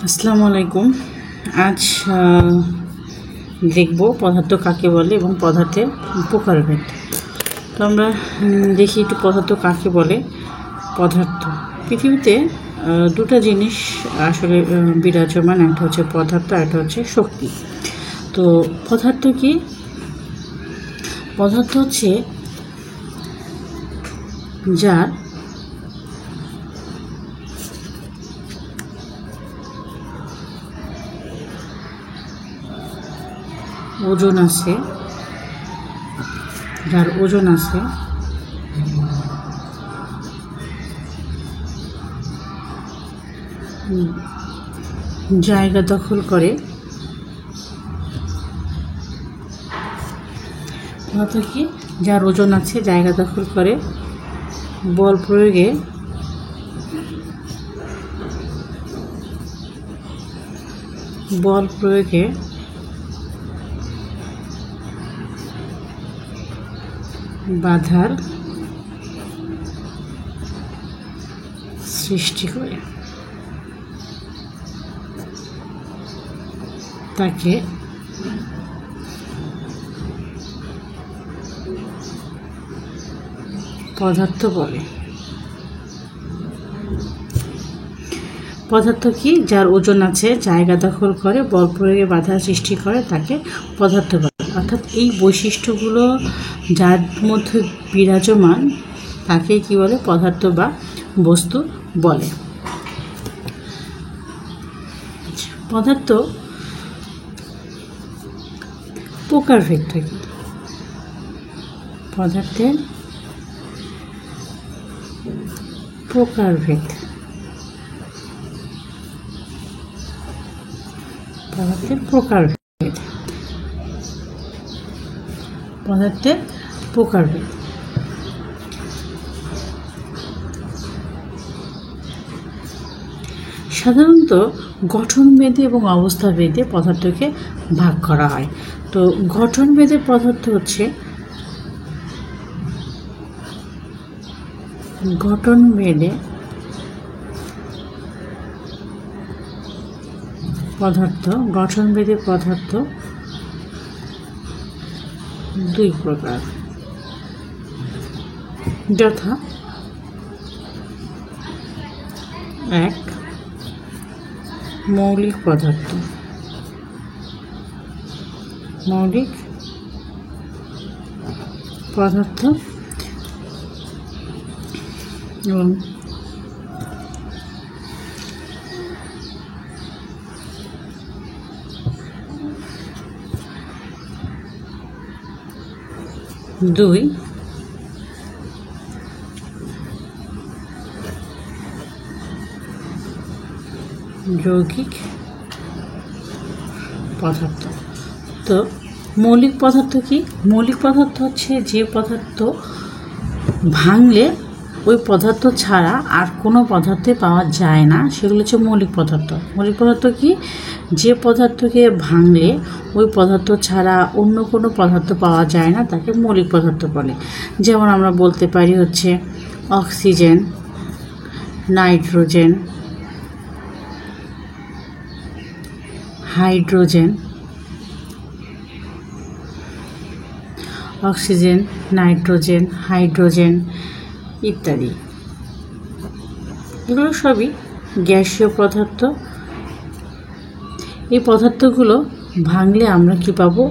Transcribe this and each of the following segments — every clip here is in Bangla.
আসসালামু আলাইকুম। আজ দেখব পদার্থ কাকে বলে এবং পদার্থের প্রকারভেদ। তো আমরা দেখি একটু পদার্থ কাকে বলে। পদার্থ, পৃথিবীতে দুটো জিনিস আসলে বিরাজমান, একটা হচ্ছে পদার্থ, একটা হচ্ছে শক্তি। তো পদার্থ কি? পদার্থ হচ্ছে যার ওজন আছে, জায়গা দখল করে, কি যার ওজন আছে, জায়গা দখল করে, বল প্রয়োগে বাধার সৃষ্টি করে, তাকে পদার্থ বলে। পদার্থ কি? যার ওজন আছে, জায়গা দখল করে, বল প্রয়োগে বাধা সৃষ্টি করে, তাকে পদার্থ বলে। অর্থাৎ এই বৈশিষ্ট্যগুলো যার মধ্যে বিরাজমান তাকে কি বলে? পদার্থ বা বস্তু বলে। পদার্থ প্রকারভেদটা কি? পদার্থের প্রকারভেদ। পদার্থের প্রকারভেদ। সাধারণত গঠনভেদে এবং অবস্থাভেদে পদার্থকে ভাগ করা হয়। তো গঠনভেদে পদার্থ হচ্ছে গঠনভেদে পদার্থ দুই প্রকার, যথা এক, মৌলিক পদার্থ এবং দুই, যৌগিক পদার্থ। তো মৌলিক পদার্থ কি? মৌলিক পদার্থ হচ্ছে যে পদার্থ ভাঙলে ওই পদার্থ ছাড়া আর কোনো পদার্থে পাওয়া যায় না, সেগুলো হচ্ছে মৌলিক পদার্থ। মৌলিক পদার্থ কি? যে পদার্থকে ভাঙলে ওই পদার্থ ছাড়া অন্য কোনো পদার্থ পাওয়া যায় না, তাকে মৌলিক পদার্থ বলে। যেমন আমরা বলতে পারি হচ্ছে oxygen, nitrogen, hydrogen, oxygen, nitrogen, hydrogen ইত্যাদি। এগুলো সবই গ্যাসীয় পদার্থ। এই পদার্থগুলো ভাঙলে আমরা কি পাবো?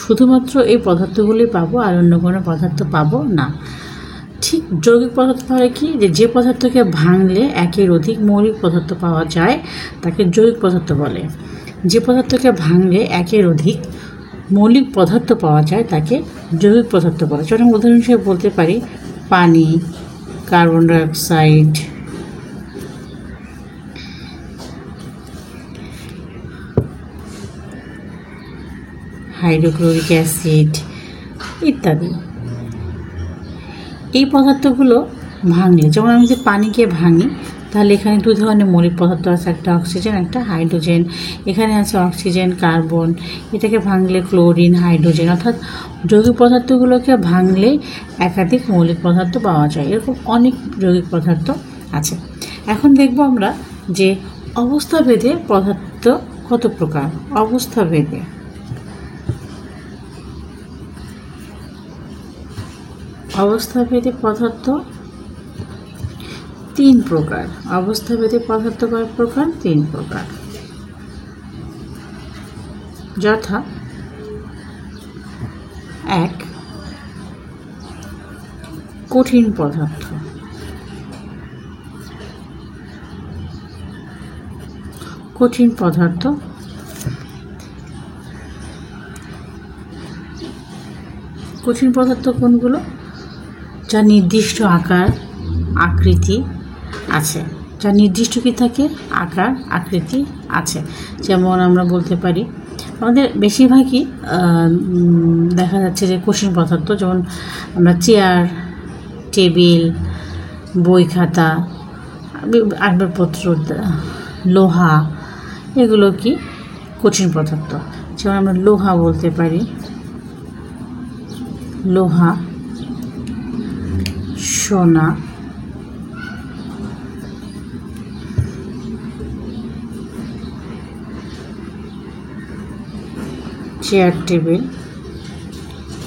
শুধুমাত্র এই পদার্থগুলোই পাবো, আর অন্য কোনো পদার্থ পাবো না। ঠিক যৌগিক পদার্থ হয় কি? যে পদার্থকে ভাঙলে একের অধিক মৌলিক পদার্থ পাওয়া যায়, তাকে যৌগিক পদার্থ বলে। যে পদার্থকে ভাঙলে একের অধিক মৌলিক পদার্থ পাওয়া যায়, তাকে যৌগিক পদার্থ বলে। যেমন উদাহরণ হিসেবে বলতে পারি পানি, কার্বন ডাইঅক্সাইড, হাইড্রোক্লোরিক অ্যাসিড ইত্যাদি। এই পদার্থগুলো ভাঙলে, যেমন আমি যে পানিকে ভাঙি, তাহলে এখানে দু ধরনের মৌলিক পদার্থ আছে, একটা অক্সিজেন, একটা হাইড্রোজেন। এখানে আছে অক্সিজেন, কার্বন, এটাকে ভাঙলে ক্লোরিন, হাইড্রোজেন। অর্থাৎ যৌগিক পদার্থগুলোকে ভাঙলে একাধিক মৌলিক পদার্থ পাওয়া যায়। এরকম অনেক যৌগিক পদার্থ আছে। এখন দেখব আমরা যে অবস্থা ভেদে পদার্থ কত প্রকার? অবস্থা ভেদে পদার্থ 3 প্রকার। অবস্থা ভেদে পদার্থ কয় প্রকার? 3 প্রকার। যথা 1 কঠিন পদার্থ। কঠিন পদার্থ কোনগুলো? যা নির্দিষ্ট আকার আকৃতি আছে, যা নির্দিষ্ট কি থাকে? আকার আকৃতি আছে। যেমন আমরা বলতে পারি আমাদের বেশিরভাগই দেখা যাচ্ছে যে কঠিন পদার্থ, যেমন আমরা চেয়ার, টেবিল, বই খাতা, আসবাবপত্র, লোহা, এগুলো কি কঠিন পদার্থ। যেমন আমরা লোহা বলতে পারি, লোহা, সোনা, চেয়ার, টেবিল,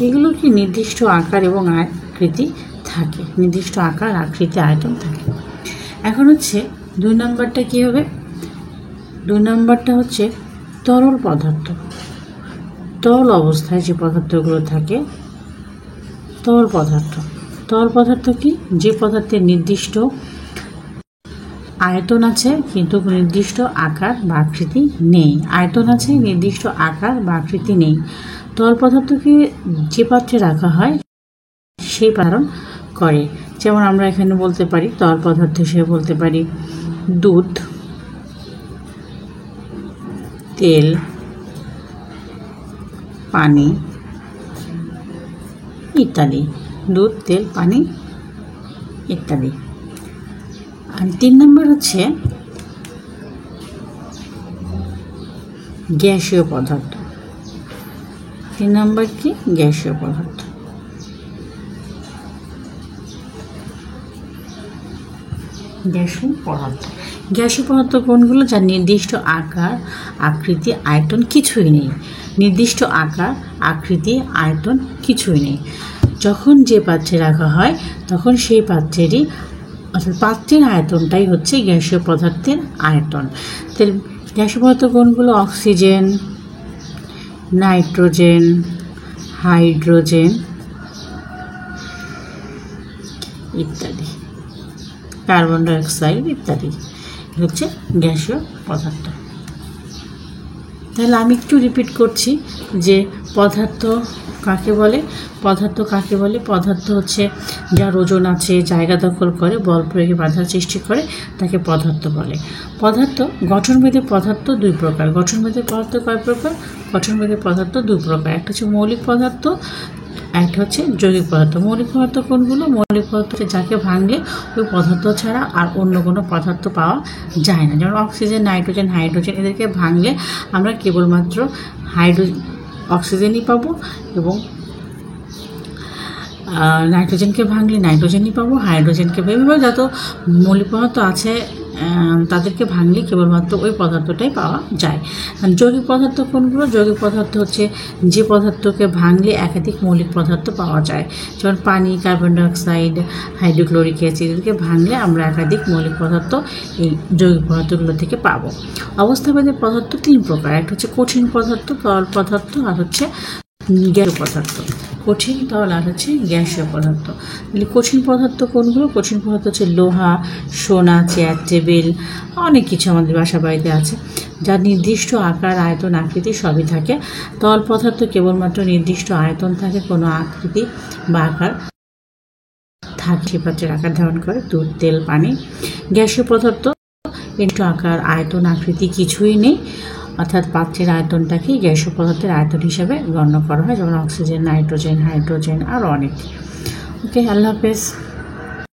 এগুলো কি নির্দিষ্ট আকার এবং আকৃতি থাকে, নির্দিষ্ট আকার আকৃতি আয়তন থাকে। এখন হচ্ছে 2 নম্বরটা কী হবে? 2 নম্বরটা হচ্ছে তরল পদার্থ। তরল অবস্থায় যে পদার্থগুলো থাকে, তরল পদার্থ কি? যে পদার্থের নির্দিষ্ট আয়তন আছে কিন্তু নির্দিষ্ট আকার বা আকৃতি নেই। আয়তন আছে, নির্দিষ্ট আকার বা আকৃতি নেই। তরল পদার্থকে যে পাত্রে রাখা হয় সেই ধারণ করে। যেমন আমরা এখানে বলতে পারি তরল পদার্থ হিসেবে বলতে পারি দুধ, তেল, পানি ইত্যাদি। দুধ, তেল, পানি ইত্যাদি। আর 3 নম্বর হচ্ছে গ্যাসীয় পদার্থ। 3 নম্বর কি? গ্যাসীয় পদার্থ। গ্যাসীয় পদার্থ কোনগুলো? যার নির্দিষ্ট আকার আকৃতি আয়তন কিছুই নেই। নির্দিষ্ট আকার আকৃতি আয়তন কিছুই নেই। যখন যে পাত্রে রাখা হয় তখন সেই পাত্রেরই অর্থাৎ পাত্রের আয়তনটাই হচ্ছে গ্যাসীয় পদার্থের আয়তন। তাহলে গ্যাসীয় পদার্থ কোনগুলো? অক্সিজেন, নাইট্রোজেন, হাইড্রোজেন ইত্যাদি, কার্বন ডাইঅক্সাইড ইত্যাদি হচ্ছে গ্যাসীয় পদার্থ। তাহলে আমি একটু রিপিট করছি যে পদার্থ কাকে বলে? পদার্থ হচ্ছে যার ওজন আছে, জায়গা দখল করে, বল প্রয়োগে বাধা সৃষ্টি করে, তাকে পদার্থ বলে। পদার্থ গঠনভেদে পদার্থ 2 প্রকার। গঠনভেদে পদার্থ কয় প্রকার? গঠনভেদে পদার্থ 2 প্রকার। একটা হচ্ছে মৌলিক পদার্থ, একটা হচ্ছে যৌগিক পদার্থ। মৌলিক পদার্থ কোনগুলো? মৌলিক পদার্থ যাকে ভাঙলে ওই পদার্থ ছাড়া আর অন্য কোনো পদার্থ পাওয়া যায় না। যেমন অক্সিজেন, নাইট্রোজেন, হাইড্রোজেন, এদেরকে ভাঙলে আমরা কেবলমাত্র অক্সিজেনই পাবো, এবং নাইট্রোজেনকে ভাঙলে নাইট্রোজেনই পাবো, হাইড্রোজেনকে এভাবে যত মৌলিক পদার্থ আছে তাদেরকে ভাঙলে কেবলমাত্র ওই পদার্থটাই পাওয়া যায়। যৌগিক পদার্থ কোনগুলো? যৌগিক পদার্থ হচ্ছে যে পদার্থকে ভাঙলে একাধিক মৌলিক পদার্থ পাওয়া যায়। যেমন পানি, কার্বন ডাইঅক্সাইড, হাইড্রোক্লোরিক অ্যাসিড, এদেরকে ভাঙলে আমরা একাধিক মৌলিক পদার্থ এই যৌগিক পদার্থগুলো থেকে পাবো। অবস্থাভেদে পদার্থ 3 প্রকার। একটা হচ্ছে কঠিন পদার্থ, তরল পদার্থ, আর হচ্ছে গ্যাসীয় পদার্থ। কঠিন, তরল আর হচ্ছে গ্যাসীয় পদার্থ। তাহলে কঠিন পদার্থ কোনগুলো? কঠিন পদার্থ হচ্ছে লোহা, সোনা, চেয়ার, টেবিল, অনেক কিছু আমাদের বাসা বাড়িতে আছে যার নির্দিষ্ট আকার আয়তন আকৃতি সবই থাকে। তরল পদার্থ কেবলমাত্র নির্দিষ্ট আয়তন থাকে, কোনো আকৃতি বা আকার থাকে, সে পাত্রের আকার ধারণ করে, দুধ, তেল, পানি। গ্যাসীয় পদার্থ নির্দিষ্ট আকার আয়তন আকৃতি কিছুই নেই, অর্থাৎ পাত্রের আয়তনটাকে গ্যাসীয় পদার্থের আয়তন হিসাবে গণ্য করা হয়। যেমন অক্সিজেন, নাইট্রোজেন, হাইড্রোজেন, আরও অনেক। ওকে, আল্লাহ হাফেজ।